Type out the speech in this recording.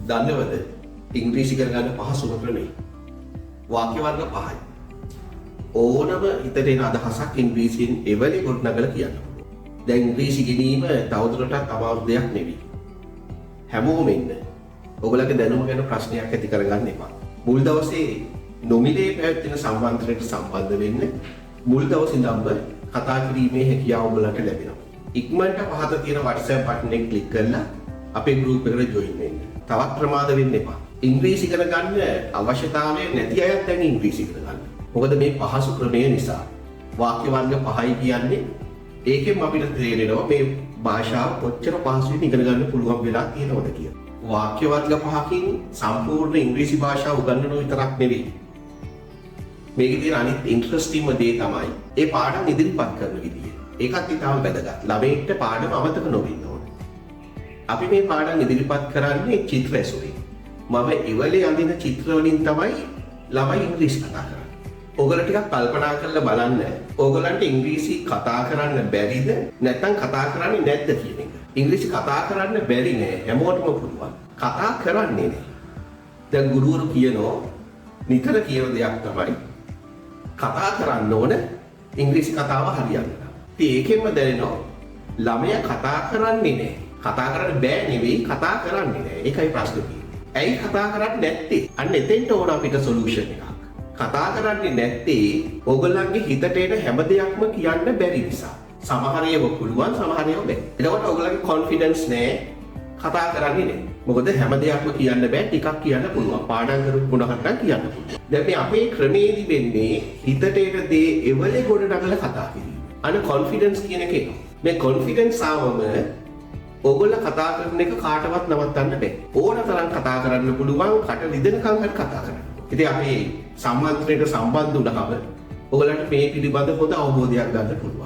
දන්නවද ඉංග්‍රීසි ඉගෙන ගන්න පහසුම ක්‍රමය වාක්‍ය වර්ග 5යි. ඕනම හිතට එන අදහසක් ඉංග්‍රීසියෙන් එවලේ ගොඩනගලා කියන්න පුළුවන්. දැන් ඉංග්‍රීසි ඉගෙනීම තවදුරටත් අමාරු දෙයක් නෙවෙයි. හැමෝම ඉන්න. ඔයගලගේ දැනුම ගැන ප්‍රශ්නයක් ඇති කරගන්න එපා. මුල් දවසේ නොමිලේ පැවැත්වෙන සම්බන්ධයට සම්බන්ධ වෙන්න මුල් දවසේ ඉඳන්ම කතා කිරීමේ හැකියාව ඔයගලට ලැබෙනවා. ඉක්මනට පහත තියෙන WhatsApp බටන් එක ක්ලික් කරලා අපේ ගෲප් එකට ජොයින් වෙන්න. තවත් ප්‍රමාද වෙන්න එපා. ඉංග්‍රීසි ඉගෙන ගන්න අවශ්‍යතාවය නැති අයත් දැන් ඉංග්‍රීසි ඉගෙන ගන්න. මොකද මේ පහසු ක්‍රමය නිසා වාක්‍ය වර්ග 5යි කියන්නේ ඒකෙන් අපිට තේරෙනවා මේ භාෂාව කොච්චර පහසුවෙන් ඉගෙන ගන්න පුළුවන් වෙලා තියෙනවද කියලා. වාක්‍ය වර්ග 5කින් සම්පූර්ණ ඉංග්‍රීසි භාෂාව උගන්වන විතරක් නෙවෙයි. මේකේ තියෙන අනිත් ඉන්ටරෙස්ටිංම දේ තමයි ඒ පාඩම් ඉදිරිපත් කරන විදිය. ඒකත් ඉතාම වැදගත්. ළමයින්ට පාඩම අමතක නොවෙන්න ඕනේ. අපි මේ පාඩම් ඉදිරිපත් කරන්නේ චිත්‍ර ඇසුරින්. මම ඉවලේ අඳින චිත්‍ර වලින් තමයි ළමයි ඉංග්‍රීසි කතා කරන්නේ. ඔයගොල්ලෝ ටිකක් කල්පනා කරලා බලන්න. ඔයගොල්ලන්ට ඉංග්‍රීසි කතා කරන්න බැරිද නැත්නම් කතා කරන්නේ නැද්ද කියන එක. ඉංග්‍රීසි කතා කරන්න බැරි නෑ. හැමෝටම පුළුවන්. කතා කරන්නේ නෑ. දැන් ගුරුවරු කියනවා නිතර කියන දෙයක් තමයි කතා කරන්න ඕන ඉංග්‍රීසි කතාව හරියන්න. ඉතින් ඒකෙන්ම දැනෙනවා ළමයා කතා කරන්නේ නෑ. කතා කරන්න බෑ නෙවෙයි කතා කරන්නේ නෑ. ඒකයි ප්‍රශ්නේ තියෙන්නේ. ඇයි කතා කරන්නේ නැත්තේ? අන්න එතෙන්ට ඕන අපිට සොලියුෂන් එකක්. කතා කරන්නේ නැත්තේ ඕගොල්ලන්ගේ හිතට එන හැම දෙයක්ම කියන්න බැරි නිසා. සමහර ඒවා පුළුවන් සමහර ඒවා බෑ. එතකොට ඕගොල්ලන්ගේ කොන්ෆිඩන්ස් නෑ කතා කරන්නේ නෑ. මොකද හැම දෙයක්ම කියන්න බෑ ටිකක් කියන්න පුළුවන්. පාඩම් කරපු ගුණහට්ටම් කියන්න පුළුවන්. දැන් මේ අපේ ක්‍රමේදී වෙන්නේ හිතට එන දේ එවලේ ගොඩ නගලා කතා කිරීම. අන්න කොන්ෆිඩන්ස් කියන එක එනවා. මේ කොන්ෆිඩන්ස් ආවම ඕගොල්ලෝ කතා කරන එක කාටවත් නවත්තන්න බෑ. ඕන තරම් කතා කරන්න පුළුවන් කට රිදෙනකම් හරි කතා කරන්න. ඉතින් අපි සම්මන්ත්‍රණයට සම්බන්ධ වුණාම ඔයගලන්ට මේ පිළිබඳ පොත අවබෝධයක් ගන්න පුළුවන්.